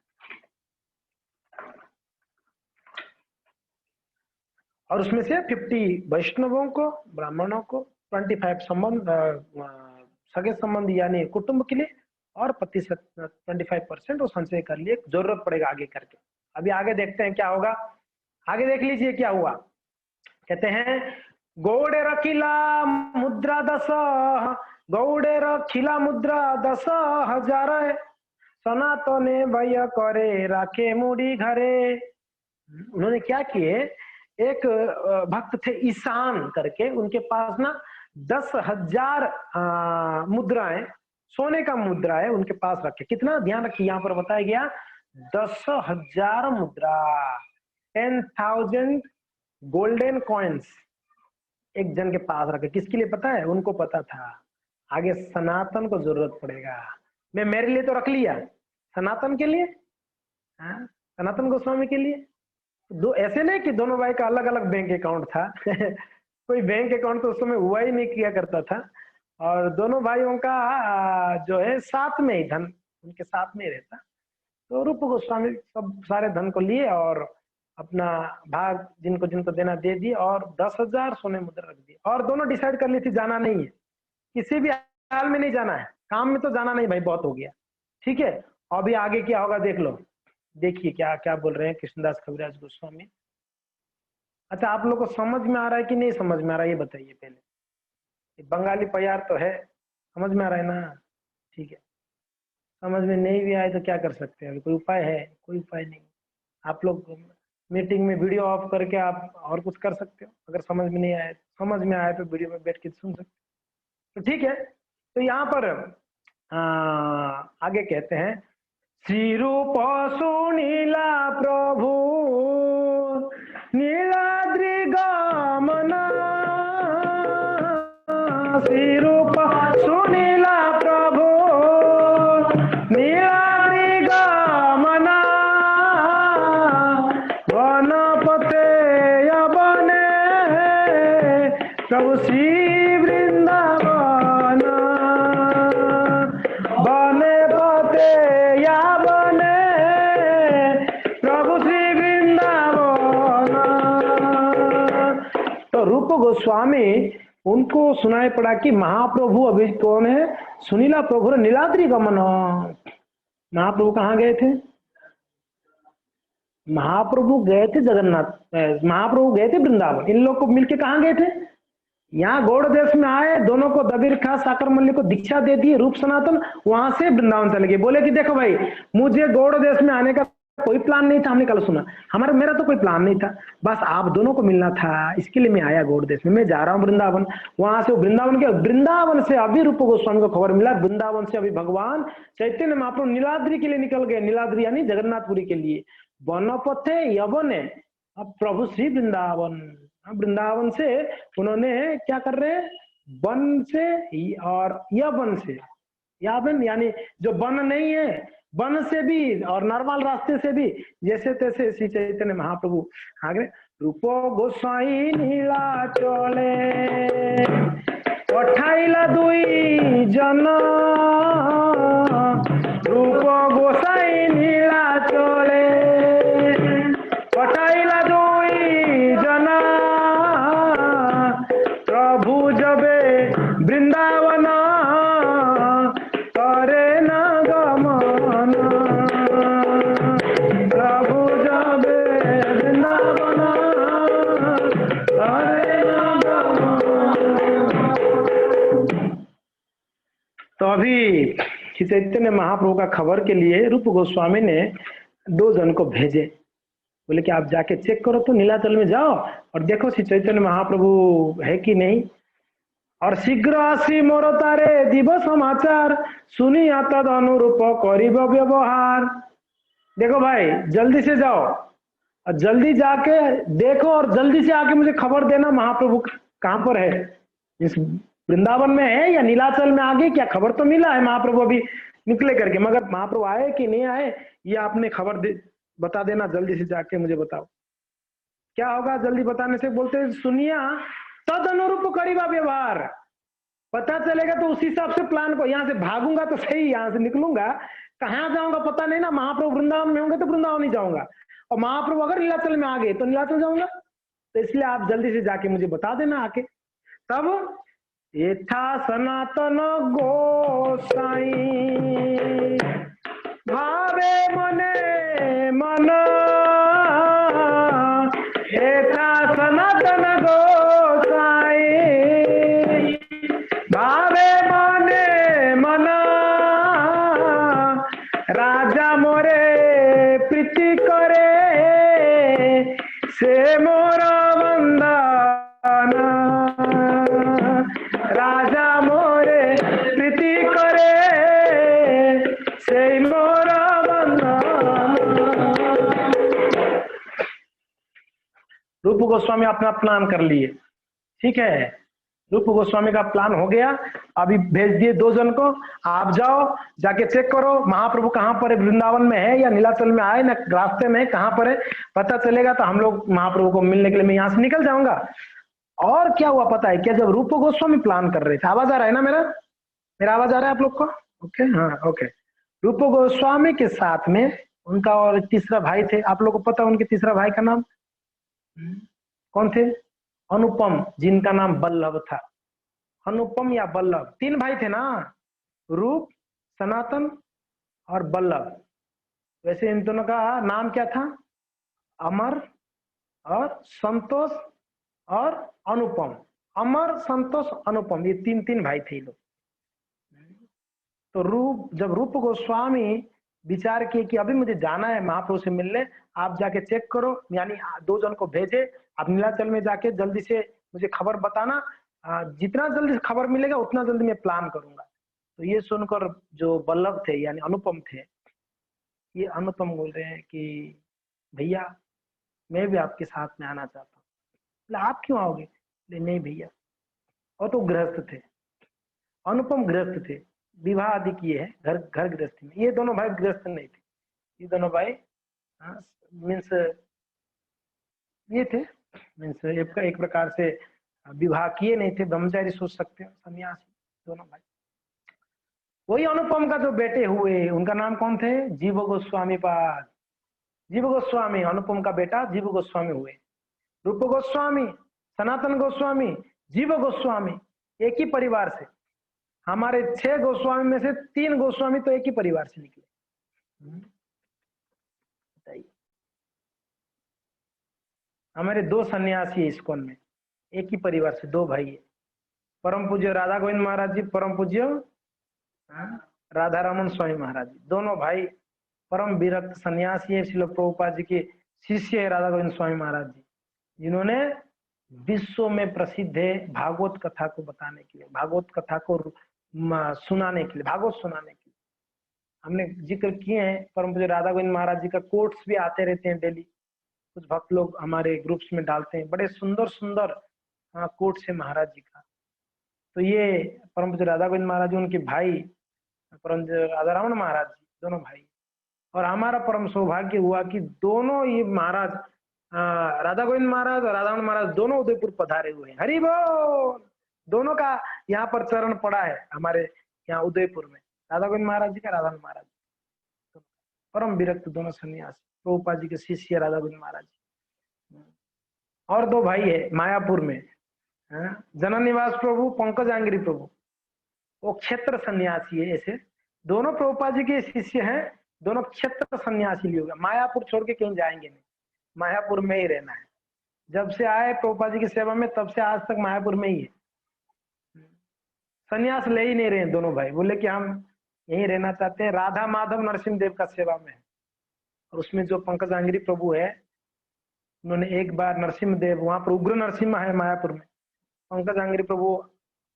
और उसमें से 50 वैष्णवों को, ब्राह्मणों को, 25 संबंध सगे संबंधी यानी कुटुंब के लिए, और 25% वो संचय कर लिए, जरूरत पड़ेगा आगे करके। अभी आगे देखते हैं क्या होगा, आगे देख लीजिए क्या हुआ। कहते हैं गौड़े रखिला मुद्रा 10, गौड़े रखिला मुद्रा 10,000, सनातने भय करे राखे मुड़ी घरे। उन्होंने क्या किए, एक भक्त थे ईशान करके, उनके पास ना 10,000 मुद्राएं, सोने का मुद्रा है, उनके पास रखे। कितना, ध्यान रखिए, यहाँ पर बताया गया 10,000 मुद्रा, 10,000 गोल्डन कॉइन्स एक जन के पास रखे। किसके लिए पता है? उनको पता था आगे सनातन को जरूरत पड़ेगा। मैं मेरे लिए तो रख लिया, सनातन के लिए, सनातन गोस्वामी के लिए। दो ऐसे नहीं कि दोनों भाई का अलग अलग बैंक अकाउंट था। कोई बैंक अकाउंट तो उस समय हुआ ही नहीं किया करता था, और दोनों भाइयों का जो है साथ में ही धन उनके साथ में ही रहता। तो रूप गोस्वामी सब सारे धन को लिए और अपना भाग जिनको जिनको देना दे दिए, और 10,000 सोने मुद्रा रख दिए। और दोनों डिसाइड कर ली थी जाना नहीं है, किसी भी हाल में नहीं जाना है, काम में तो जाना नहीं भाई, बहुत हो गया, ठीक है। अभी आगे क्या होगा देख लो, देखिए क्या क्या बोल रहे हैं कृष्णदास कविराज गोस्वामी। अच्छा, आप लोग को समझ में आ रहा है कि नहीं समझ में आ रहा है, ये बताइए पहले। बंगाली प्यार तो है, समझ में आ रहा है ना? ठीक है, समझ में नहीं भी आए तो क्या कर सकते हैं, कोई उपाय है? कोई उपाय नहीं। आप लोग मीटिंग में वीडियो ऑफ करके आप और कुछ कर सकते हो, अगर समझ में नहीं आए। समझ में आए तो वीडियो में बैठ के सुन सकते हो। तो ठीक है, तो यहाँ पर आगे कहते हैं, श्री रूप सुनीला प्रभु नीलाद्रि गमना, श्री रूप सुनीला प्रभु नीलाद्रि गमना, वनपते बने प्रभु श्री वृंदावन, बने पते या बने प्रभु श्री वृंदावन। तो रूप गोस्वामी उनको सुनाई पड़ा कि महाप्रभु अभी कौन है? सुनीला प्रभु नीलाद्रि गमन। महाप्रभु कहाँ गए थे? महाप्रभु गए थे जगन्नाथ, महाप्रभु गए थे वृंदावन। इन लोग को मिलके कहाँ गए थे? यहाँ गौड़ देश में आए, दोनों को दबीर खां साकर मल्लिक को दीक्षा दे दी, रूप सनातन, वहां से वृंदावन चले गए। बोले कि देखो भाई, मुझे गौड़ देश में आने का कोई प्लान नहीं था, हमने कल सुना, हमारा मेरा तो कोई प्लान नहीं था, बस आप दोनों को मिलना था, इसके लिए मैं आया गौड़ देश में, मैं जा रहा हूँ वृंदावन। वहां से वृंदावन से अभी रूप गोस्वामी को खबर मिला, वृंदावन से अभी भगवान चैतन्य महाप्रभु नीलाद्री के लिए निकल गए, नीलाद्री यानी जगन्नाथपुरी के लिए। वनपथे यवने, अब प्रभु श्री वृंदावन, वृंदावन से उन्होंने क्या कर रहे हैं, वन से और यवन से, यावन यानी जो वन नहीं है, वन से भी और नॉर्मल रास्ते से भी, जैसे तैसे श्री चैतन्य महाप्रभु आगे। रूपो गोसाई नीला चले पठाइला दुई जन, रूप गोसाई नीला चले पठाइला दुई जन, प्रभु जबे वृंदावन करे न गमन, प्रभु जबे वृंदावन करे न गमन। तो अभी श्री चैतन्य महाप्रभु का खबर के लिए रूप गोस्वामी ने 2 जन को भेजे, बोले कि आप जाके चेक करो तो, नीलाचल में जाओ और देखो श्री चैतन्य महाप्रभु है कि नहीं, और शीघ्र आसी मोर तारे दिव समाचार, सुनी तद अनुरूप करिब व्यवहार। देखो भाई जल्दी से जाओ और जल्दी जाके देखो और जल्दी से आके मुझे खबर देना महाप्रभु कहाँ पर है, इस वृंदावन में है या नीलाचल में आगे, क्या खबर तो मिला है महाप्रभु अभी निकले करके, मगर महाप्रभु आए कि नहीं आए ये आपने खबर बता देना, जल्दी से जाके मुझे बताओ। क्या होगा जल्दी बताने से, बोलते सुनिया तद अनुरूप करीबा व्यवहार, पता चलेगा तो उसी हिसाब से प्लान को, यहाँ से भागूंगा तो सही, यहाँ से निकलूंगा कहाँ जाऊंगा पता नहीं ना, महाप्रभु वृंदावन में होंगे तो वृंदावन ही जाऊंगा, और महाप्रभु अगर नीलाचल में आ गए तो नीलाचल जाऊंगा, तो इसलिए आप जल्दी से जाके मुझे बता देना आके। तब यथा सनातन गोसाई भावे मने मन, यथा सनातन गोसाई भावे मने मन, राजा मोरे प्रीति करे से मोर वंदन, राजा मोरे प्रीति करे से मोर वंदन। रूप गोस्वामी अपना प्लान कर लिए, ठीक है, रूप गोस्वामी का प्लान हो गया, अभी भेज दिए 2 जन को, आप जाओ जाके चेक करो महाप्रभु कहाँ पर है, वृंदावन में है या नीलाचल में आए ना रास्ते में कहाँ पर है, पता चलेगा तो हम लोग महाप्रभु को मिलने के लिए मैं यहाँ से निकल जाऊंगा। और क्या हुआ पता है क्या, जब रूप गोस्वामी प्लान कर रहे थे, आवाज आ रहा है ना मेरा आवाज आ रहा है आप लोग को, ओके हाँ ओके। रूप गोस्वामी के साथ में उनका और तीसरा भाई थे, आप लोग को पता उनके तीसरा भाई का नाम कौन थे, अनुपम, जिनका नाम बल्लभ था, अनुपम या बल्लभ, 3 भाई थे ना, रूप सनातन और बल्लभ। वैसे इन दोनों का नाम क्या था, अमर और संतोष और अनुपम, अमर संतोष अनुपम, ये 3 भाई थे लोग। तो जब रूप गोस्वामी विचार किए कि अभी मुझे जाना है महाप्रभु से मिलने, आप जाके चेक करो, यानी 2 जन को भेजे, आप नीलाचल में जाके जल्दी से मुझे खबर बताना, जितना जल्दी खबर मिलेगा उतना जल्दी मैं प्लान करूंगा। तो ये सुनकर जो बल्लभ थे यानी अनुपम थे, ये अनुपम बोल रहे हैं कि भैया मैं भी आपके साथ में आना चाहता हूँ। आप क्यों आओगे, नहीं भैया, और तो गृहस्थ थे, अनुपम गृहस्थ थे, विवाह आदि किए हैं, घर गृहस्थी में, ये दोनों भाई गृहस्थ नहीं थे, ये दोनों भाई मीन्स ये थे, मीन्स एक प्रकार से विवाह किए नहीं थे, ब्रह्मचारी सोच सकते हो, सन्यासी दोनों भाई। वही अनुपम का जो बेटे हुए उनका नाम कौन थे, जीव गोस्वामी पाद, जीव गोस्वामी अनुपम का बेटा जीव गोस्वामी हुए। रूप गोस्वामी, सनातन गोस्वामी, जीव गोस्वामी एक ही परिवार से, हमारे 6 गोस्वामी में से 3 गोस्वामी तो एक ही परिवार से निकले। बताइए, हमारे 2 सन्यासी इस्कॉन में एक ही परिवार से 2 भाई है, परम पूज्य राधा गोविंद महाराज जी, परम पूज्य राधा रमन स्वामी महाराज जी, दोनों भाई परम विरक्त सन्यासी है, श्रील प्रभुपाद जी के शिष्य है राधा गोविंद स्वामी महाराज जी, जिन्होंने विश्व में प्रसिद्ध है भागवत कथा को बताने के लिए, भागवत कथा को सुनाने के लिए, भागवत सुनाने के लिए। हमने जिक्र किए हैं, परम पूज्य राधा गोविंद महाराज जी का कोट्स भी आते रहते हैं डेली, कुछ भक्त लोग हमारे ग्रुप्स में डालते हैं, बड़े सुंदर सुंदर कोट्स है महाराज जी का। तो ये परम पूज्य राधा गोविंद महाराज जी, उनके भाई परम पूज्य राधा रमन महाराज जी, दोनों भाई। और हमारा परम सौभाग्य हुआ कि दोनों ये महाराज राधा गोविंद महाराज और राधा रमन महाराज दोनों उदयपुर पधारे हुए हैं। हरि बोल। दोनों का यहाँ पर चरण पड़ा है हमारे यहाँ उदयपुर में, राधा गोविंद महाराज जी का, राधा रमन महाराज जी, परम विरक्त दोनों सन्यासी, प्रभुपाद जी के शिष्य राधा गोविंद महाराज जी। और दो भाई है मायापुर में, जनन निवास प्रभु, पंकज आंग्री प्रभु, वो क्षेत्र सन्यासी है। ऐसे दोनों प्रभुपाद जी के शिष्य हैं, दोनों क्षेत्र सन्यासी लिए होगा, मायापुर छोड़ के कहीं जाएंगे नहीं, मायापुर में ही रहना है। जब से आए प्रभुपाद जी की सेवा में तब से आज तक मायापुर में ही है, सन्यास ले ही नहीं रहे दोनों भाई, बोले कि हम यहीं रहना चाहते हैं, राधा माधव नरसिंह देव का सेवा में है। और उसमें जो पंकज आंग्री प्रभु है, उन्होंने एक बार नरसिंह देव, वहां पर उग्र नरसिम्हा है मायापुर में, पंकज आंग्री प्रभु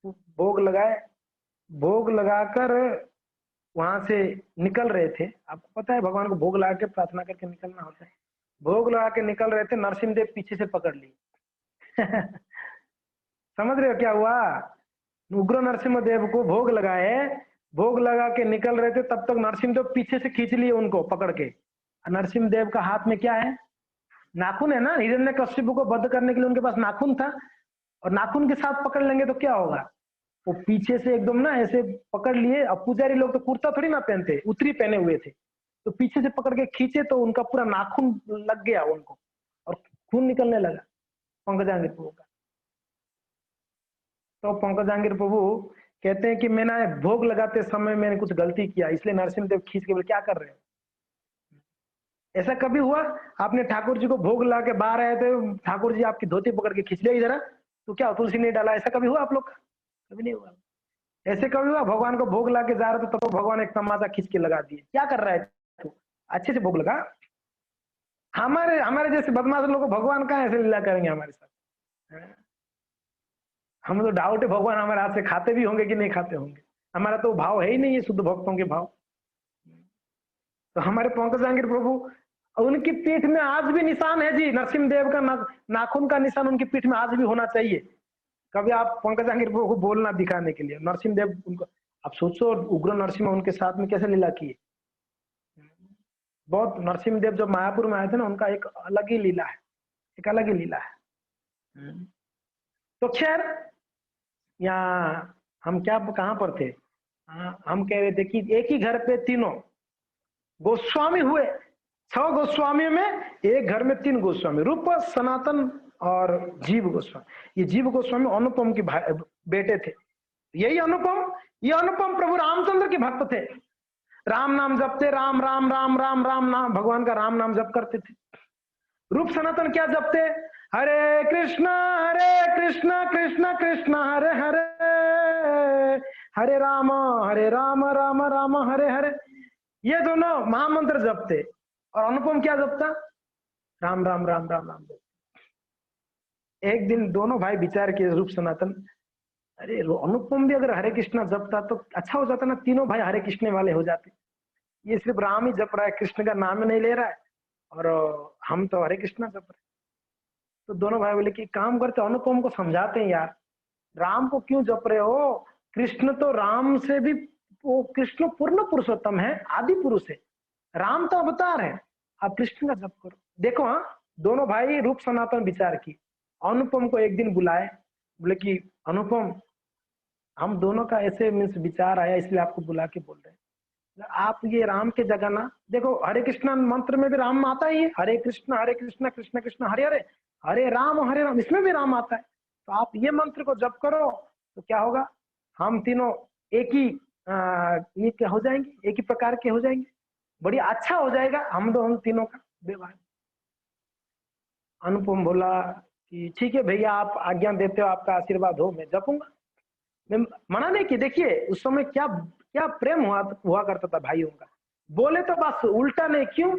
भोग लगाए, भोग लगाकर वहां से निकल रहे थे। आपको पता है भगवान को भोग लगा के प्रार्थना करके निकलना होता है। भोग लगा के निकल रहे थे, नरसिंह देव पीछे से पकड़ लिए। समझ रहे हो क्या हुआ? उग्र नरसिंह देव को भोग लगाए, भोग लगा के निकल रहे थे, तब तक नरसिंह देव पीछे से खींच लिए उनको पकड़ के। नरसिंह देव का हाथ में क्या है? नाखून है ना, हिरण्यकशिपु को वध करने के लिए उनके पास नाखून था, और नाखून के साथ पकड़ लेंगे तो क्या होगा? वो पीछे से एकदम ना ऐसे पकड़ लिए। अब पुजारी लोग तो कुर्ता थोड़ी ना पहनते, उत्तरी पहने हुए थे, तो पीछे से पकड़ के खींचे तो उनका पूरा नाखून लग गया उनको, और खून निकलने लगा पंकज आंग्री प्रभु का। तो पंकज आंग्री प्रभु कहते हैं कि मैंने भोग लगाते समय मैंने कुछ गलती किया, इसलिए नरसिंह देव खींच के बोले क्या कर रहे हो? ऐसा कभी हुआ आपने ठाकुर जी को भोग ला के बाहर आए थे, ठाकुर जी आपकी धोती पकड़ के खींच लिया जरा, तो क्या तुलसी नहीं डाला? ऐसा कभी हुआ आप लोग? कभी नहीं हुआ। ऐसे कभी हुआ भगवान को भोग ला के जा रहे थे तो भगवान एक तमाचा खींच के लगा दिए, क्या कर रहा है तू, अच्छे से भोग लगा। हमारे हमारे जैसे बदमाश लोग भगवान कहाँ ऐसे लीला करेंगे हमारे साथ? हम तो डाउट है भगवान हमारे हाथ से खाते भी होंगे कि नहीं खाते होंगे, हमारा तो भाव है ही नहीं है शुद्ध भक्तों के भाव। तो हमारे पंकज आंग्री प्रभु, उनकी पीठ में आज भी निशान है जी, नरसिंह देव का नाखून का निशान उनकी पीठ में आज भी होना चाहिए। कभी आप पंकज आंग्री प्रभु को बोलना दिखाने के लिए, नरसिंह देव उनको, आप सोचो उग्र नरसिम्हा उनके साथ में कैसे लीला की। बहुत नरसिंह देव जब मायापुर में आए थे ना, उनका एक अलग ही लीला है, एक अलग ही लीला है। तो खैर यहाँ हम क्या कहाँ पर थे? हम कह रहे थे कि एक ही घर पे तीनों गोस्वामी हुए, 6 गोस्वामियों में एक घर में 3 गोस्वामी, रूप सनातन और जीव गोस्वामी। ये जीव गोस्वामी अनुपम के बेटे थे। यही अनुपम, ये अनुपम प्रभु रामचंद्र के भक्त थे, राम नाम जपते, राम राम राम राम राम नाम, भगवान का राम नाम जप करते थे। रूप सनातन क्या जपते? हरे कृष्ण कृष्ण कृष्ण हरे हरे, हरे राम राम राम हरे हरे। ये दोनों महामंत्र जपते। और अनुपम क्या जपता? राम राम राम राम राम। एक दिन दोनों भाई विचार किए, रूप सनातन, अरे अनुपम भी अगर हरे कृष्णा जपता तो अच्छा हो जाता ना, तीनों भाई हरे कृष्ण वाले हो जाते। ये सिर्फ राम ही जप रहा है, कृष्ण का नाम नहीं ले रहा है, और हम तो हरे कृष्णा जप रहे। तो दोनों भाई बोले कि काम करते, अनुपम को समझाते हैं, यार राम को क्यों जप रहे हो? कृष्ण तो राम से भी, वो कृष्ण पूर्ण पुरुषोत्तम है, आदि पुरुष है, राम तो अवतार है, आप कृष्ण का जप करो। देखो हाँ, दोनों भाई रूप सनातन विचार की। अनुपम को एक दिन बुलाए, बोले कि अनुपम, हम दोनों का ऐसे मीन्स विचार आया, इसलिए आपको बुला के बोल रहे हैं, आप ये राम के जगह ना, देखो हरे कृष्णा मंत्र में भी राम आता ही है, हरे कृष्ण कृष्ण कृष्ण हरे हरे, हरे राम, इसमें भी राम आता है। तो आप ये मंत्र को जप करो तो क्या होगा, हम तीनों एक ही ये क्या हो जाएंगे, एक ही प्रकार के हो जाएंगे, बढ़िया अच्छा हो जाएगा हम तीनों का व्यवहार। अनुपम बोला कि ठीक है भैया, आप आज्ञा देते हो, आपका आशीर्वाद हो, मैं जपूंगा। मैं मना नहीं कि देखिए उस समय क्या क्या प्रेम हुआ करता था भाइयों का। बोले तो बस उल्टा नहीं, क्यों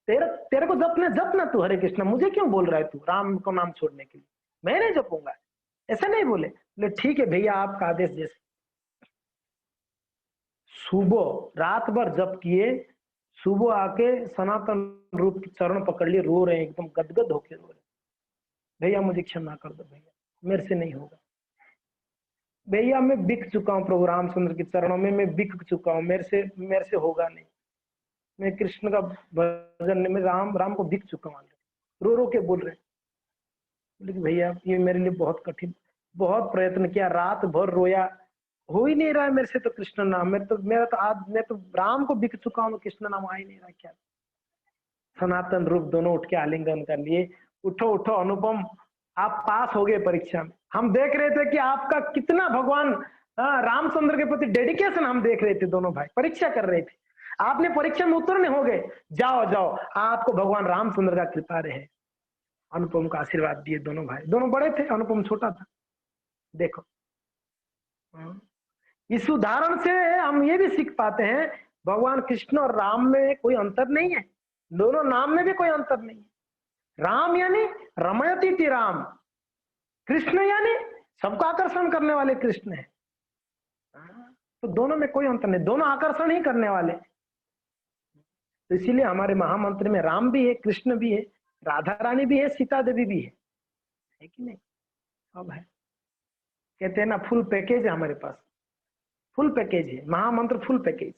तेरे तेरे को जपना तू हरे कृष्णा, मुझे क्यों बोल रहा है तू राम को नाम छोड़ने के लिए, मैं नहीं जपूंगा, ऐसा नहीं बोले। बोले ठीक है भैया आपका आदेश जैसे। सुबह रात भर जप किए, सुबह आके सनातन रूप के चरण पकड़ लिए, रो रहे हैं एकदम गदगद होके रो रहे, भैया मुझे क्षमा कर दो भैया, मेरे से नहीं होगा भैया, मैं बिक चुका हूँ प्रभु रामचंद्र के चरणों में, मैं बिक चुका हूँ, मेरे से होगा नहीं, मैं कृष्ण का भजन में राम राम को बिक चुका हूँ। रो रो के बोल रहे, लेकिन भैया ये मेरे लिए बहुत कठिन, बहुत प्रयत्न किया, रात भर रोया, हो ही नहीं रहा है मेरे से तो कृष्ण नाम, मेरा तो आज मैं तो राम को बिक चुका हूँ, कृष्ण नाम आ ही नहीं रहा क्या। सनातन रूप दोनों उठ के आलिंगन कर लिए, उठो उठो अनुपम, आप पास हो गए परीक्षा में। हम देख रहे थे कि आपका कितना भगवान रामचंद्र के प्रति डेडिकेशन हम देख रहे थे, दोनों भाई परीक्षा कर रहे थे, आपने परीक्षा में उत्तीर्ण हो गए, जाओ जाओ आपको भगवान रामचंद्र का कृपा रहे। अनुपम का आशीर्वाद दिए दोनों भाई, दोनों बड़े थे, अनुपम छोटा था। देखो इस उदाहरण से हम ये भी सीख पाते हैं भगवान कृष्ण और राम में कोई अंतर नहीं है, दोनों नाम में भी कोई अंतर नहीं है। राम यानी रमयती राम, कृष्ण यानी सबको आकर्षण करने वाले कृष्ण है। तो दोनों में कोई अंतर नहीं, दोनों आकर्षण ही करने वाले। तो इसीलिए हमारे महामंत्र में राम भी है, कृष्ण भी है, राधा रानी भी है, सीता देवी भी है कि नहीं, सब है। कहते हैं ना फुल पैकेज है हमारे पास, फुल पैकेज है महामंत्र, फुल पैकेज।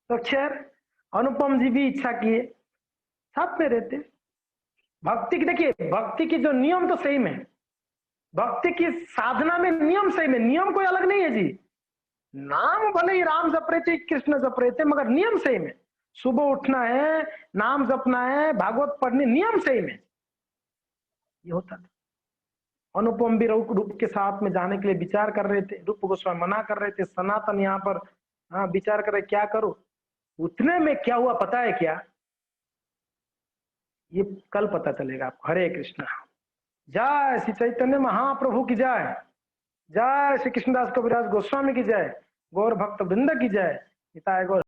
तो खैर अनुपम जी भी इच्छा किए, साथ में रहते। भक्ति की देखिए, भक्ति की जो नियम तो सही में, भक्ति की साधना में नियम सही में, नियम कोई अलग नहीं है जी। नाम भले ही राम जप रहे थे, कृष्ण जप रहे थे, मगर नियम सही में, सुबह उठना है, नाम जपना है, भागवत पढ़नी, नियम सही में ये होता था। अनुपम भी रूप के साथ में जाने के लिए विचार कर रहे थे, रूप गोस्वामी मना कर रहे थे, सनातन यहाँ पर विचार कर रहे क्या करो। उतने में क्या हुआ पता है क्या, ये कल पता चलेगा आपको। हरे कृष्णा, जय श्री चैतन्य महाप्रभु की जय, जय श्री कृष्णदास कविराज गोस्वामी की जय, गौर भक्त वृंद की जय, निताय गौर।